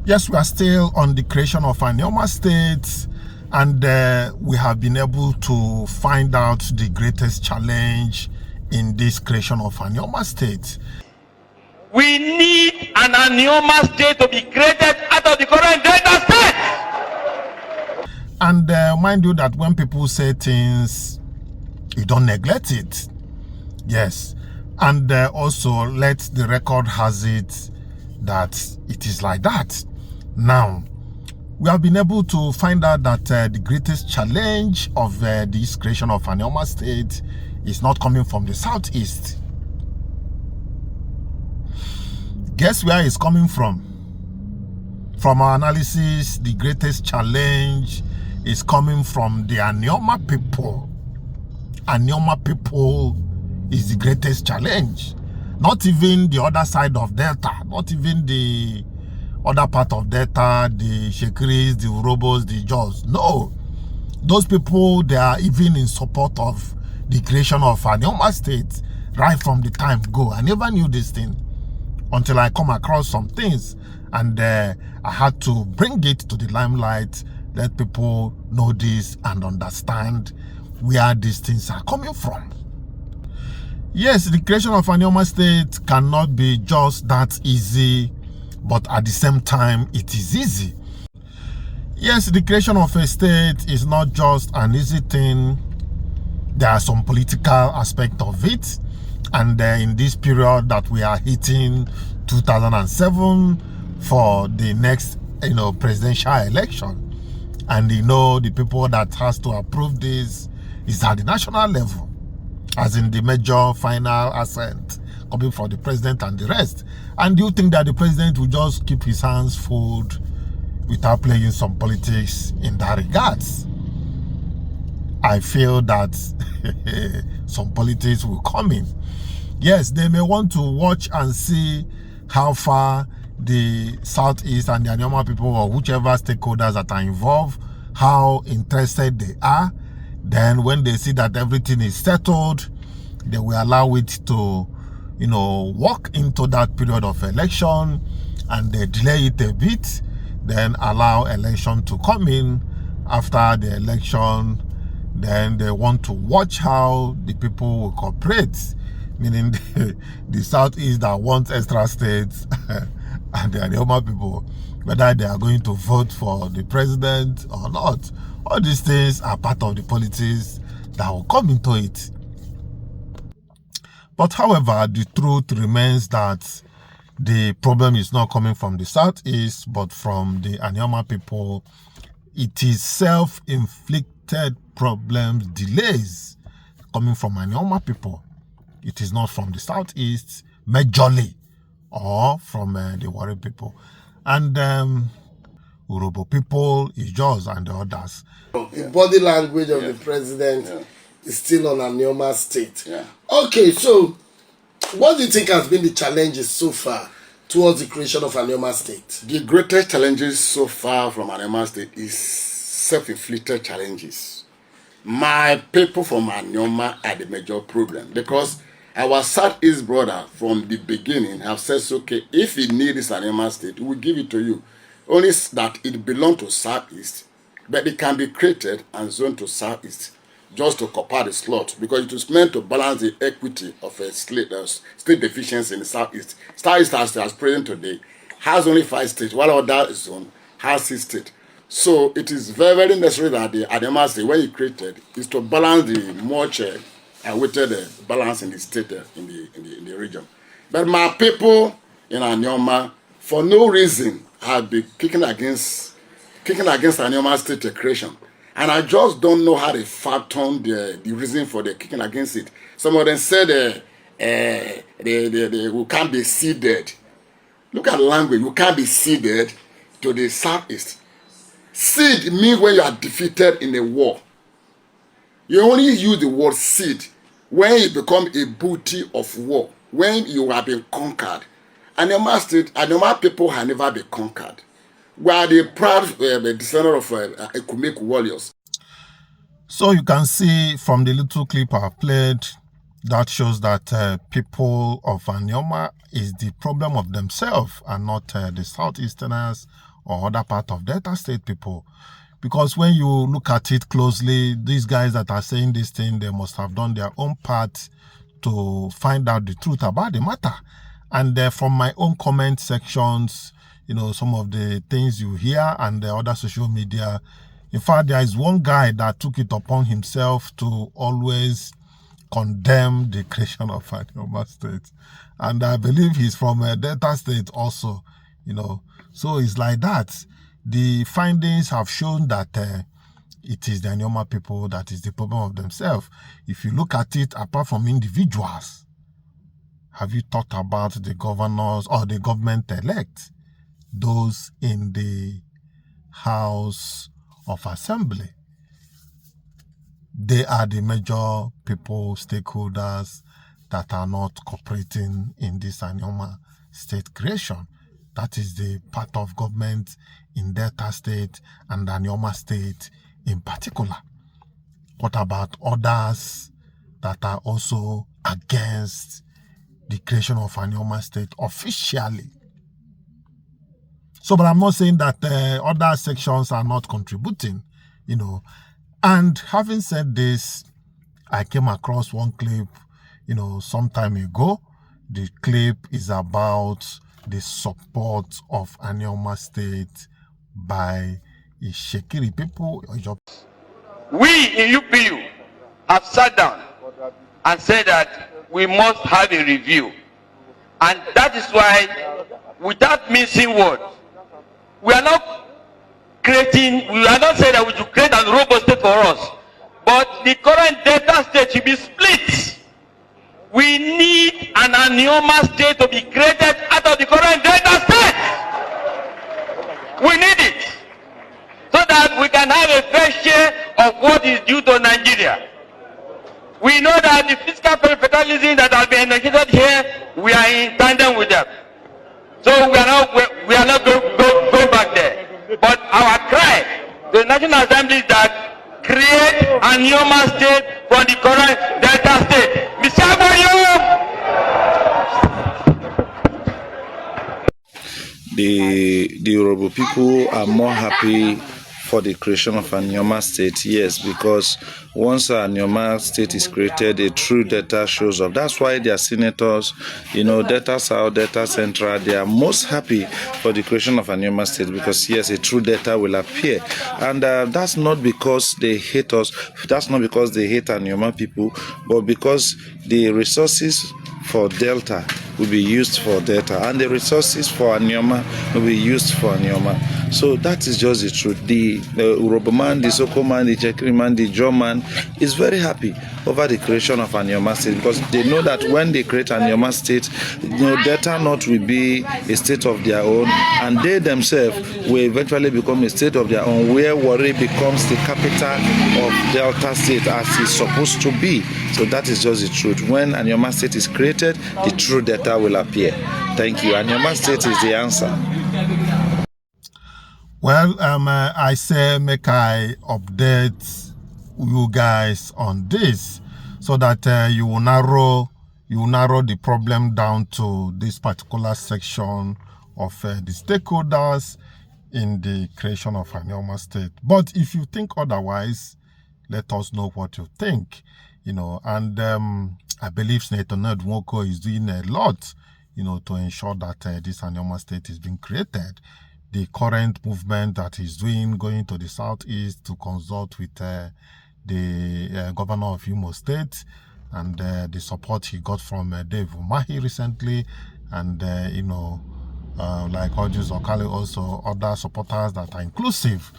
Yes, we are still on the creation of Anioma State, and we have been able to find out the greatest challenge in this creation of Anioma State. We need an Anioma State to be created out of the current Delta State. And mind you that when people say things, you don't neglect it. Yes. And also let the record has it that it is like that. Now, we have been able to find out that the greatest challenge of this creation of Anioma State is not coming from the southeast. Guess where it's coming from? From our analysis, the greatest challenge is coming from the Anioma people. Anioma people is the greatest challenge. Not even the other side of Delta, not even the other part of Delta, the Shekiris, the Urobos, the Jaws. No. Those people, they are even in support of the creation of Anioma State right from the time go. I never knew this thing until I come across some things, and I had to bring it to the limelight, let people know this and understand where these things are coming from. Yes, the creation of Anioma State cannot be just that easy, but at the same time, it is easy. Yes, the creation of a state is not just an easy thing. There are some political aspect of it. And in this period that we are hitting 2007 for the next, presidential election. And the people that has to approve this is at the national level, as in the major final assent coming from the president and the rest. And do you think that the president will just keep his hands full without playing some politics in that regards? I feel that some politics will come in. Yes, they may want to watch and see how far the Southeast and the Anioma people, or whichever stakeholders that are involved, how interested they are. Then when they see that everything is settled, they will allow it to, walk into that period of election, and they delay it a bit, then allow election to come in. After the election, then they want to watch how the people will cooperate, meaning the Southeast that wants extra states and the Anioma people, whether they are going to vote for the president or not. All these things are part of the politics that will come into it. But however, the truth remains that the problem is not coming from the Southeast, but from the Anioma people. It is self-inflicted problems, delays coming from Anioma people. It is not from the Southeast, majorly, or from the Warri people. And Urobo people, Ijos, and the others. The body language of the president is still on Anioma State. Okay, so what do you think has been the challenges so far towards the creation of Anioma State? The greatest challenges so far from Anioma State is self-inflicted challenges. My people from Anioma are the major problem, because our Southeast brother from the beginning have said, okay, if you need this Anioma State, we will give it to you. Only that it belongs to Southeast, but it can be created and zoned to Southeast just to cover the slot, because it was meant to balance the equity of a state deficiency in the Southeast. Southeast, as present today, has only 5 states, while other zone has 6 states. So it is very, very necessary that the Anioma State, when it created, is to balance the much awaited balance in the state, in the region. But my people in Anioma, for no reason, have been kicking against Anioma State creation. And I just don't know how they fathom the reason for the kicking against it. Some of them said we can't be ceded. Look at the language. You can't be ceded to the Southeast. Cede means when you are defeated in a war. You only use the word cede when you become a booty of war, when you have been conquered. Anioma State, Anioma people have never been conquered. We are the proud descendant of Ekumeku warriors. So you can see from the little clip I played, that shows that people of Anioma is the problem of themselves and not the Southeasterners or other part of Delta State people. Because when you look at it closely, these guys that are saying this thing, they must have done their own part to find out the truth about the matter. And from my own comment sections, some of the things you hear and the other social media, in fact, there is one guy that took it upon himself to always condemn the creation of Anioma State. And I believe he's from Delta State also, So it's like that. The findings have shown that it is the Anioma people that is the problem of themselves. If you look at it, apart from individuals, have you thought about the governors or the government-elect, those in the House of Assembly? They are the major people, stakeholders that are not cooperating in this Anioma State creation. That is the part of government in Delta State and Anioma State in particular. What about others that are also against the creation of Anioma State officially? So, but I'm not saying that other sections are not contributing, And having said this, I came across one clip, some time ago. The clip is about the support of Anioma State by Ishekiri people. We in UPU have sat down and said that we must have a review. And that is why, without mincing words, we are not saying that we should create a robot state for us. But the current Delta State should be split. We need an Anioma State to be created out of the current Delta State. We need it so that we can have a fair share of what is due to Nigeria. We know that the fiscal federalism that has been enacted here, we are in tandem with them. So we are not going back there. But our cry to the National Assembly is that create a Anioma State for the current Delta State. Mr. Abayo! The Yoruba people are more happy for the creation of Anioma State, yes, because once Anioma State is created, a true data shows up. That's why their senators, Delta South, Delta Central, they are most happy for the creation of Anioma State because, yes, a true data will appear. And that's not because they hate us, that's not because they hate Anioma people, but because the resources for Delta will be used for Delta, and the resources for Anioma will be used for Anioma. So that is just the truth. The Urobo man, the Soko man, the Chekri man, the Jaw man is very happy over the creation of Anioma State because they know that when they create Anioma State, Delta North will be a state of their own, and they themselves will eventually become a state of their own, where Warri becomes the capital of Delta State as it's supposed to be. So that is just the truth. When Anioma State is created, the true data will appear. Thank you. Anioma State is the answer. Well, I say make I update you guys on this so that you will narrow the problem down to this particular section of the stakeholders in the creation of Anioma State. But if you think otherwise, let us know what you think. And I believe Senator Ned Nwoko is doing a lot, to ensure that this Anioma State is being created. The current movement that he's doing, going to the southeast to consult with the governor of Imo State, and the support he got from Dave Umahi recently, and like Ojus Okale, also other supporters that are inclusive.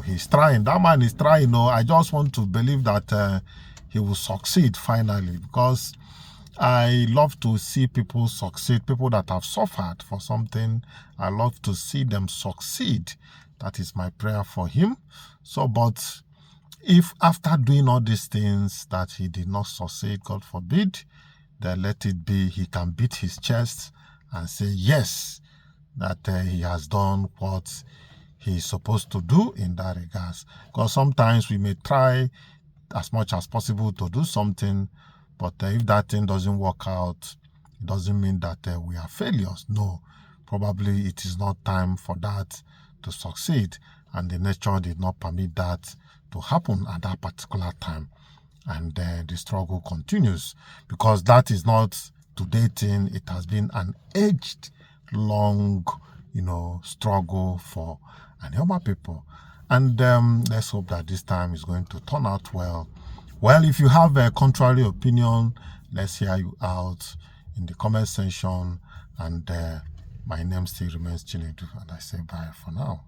He's trying. That man is trying. I just want to believe that he will succeed finally, because I love to see people succeed, people that have suffered for something. I love to see them succeed. That is my prayer for him. So, but if after doing all these things that he did not succeed, God forbid, then let it be, he can beat his chest and say yes, that he has done what he's supposed to do in that regards. Because sometimes we may try as much as possible to do something, but if that thing doesn't work out, it doesn't mean that we are failures. No, probably it is not time for that to succeed, and the nature did not permit that to happen at that particular time. And the struggle continues, because that is not today thing. It has been an aged, long, struggle for Anioma people. And let's hope that this time is going to turn out well. Well, if you have a contrary opinion, let's hear you out in the comment section. And my name still remains Chinedu, and I say bye for now.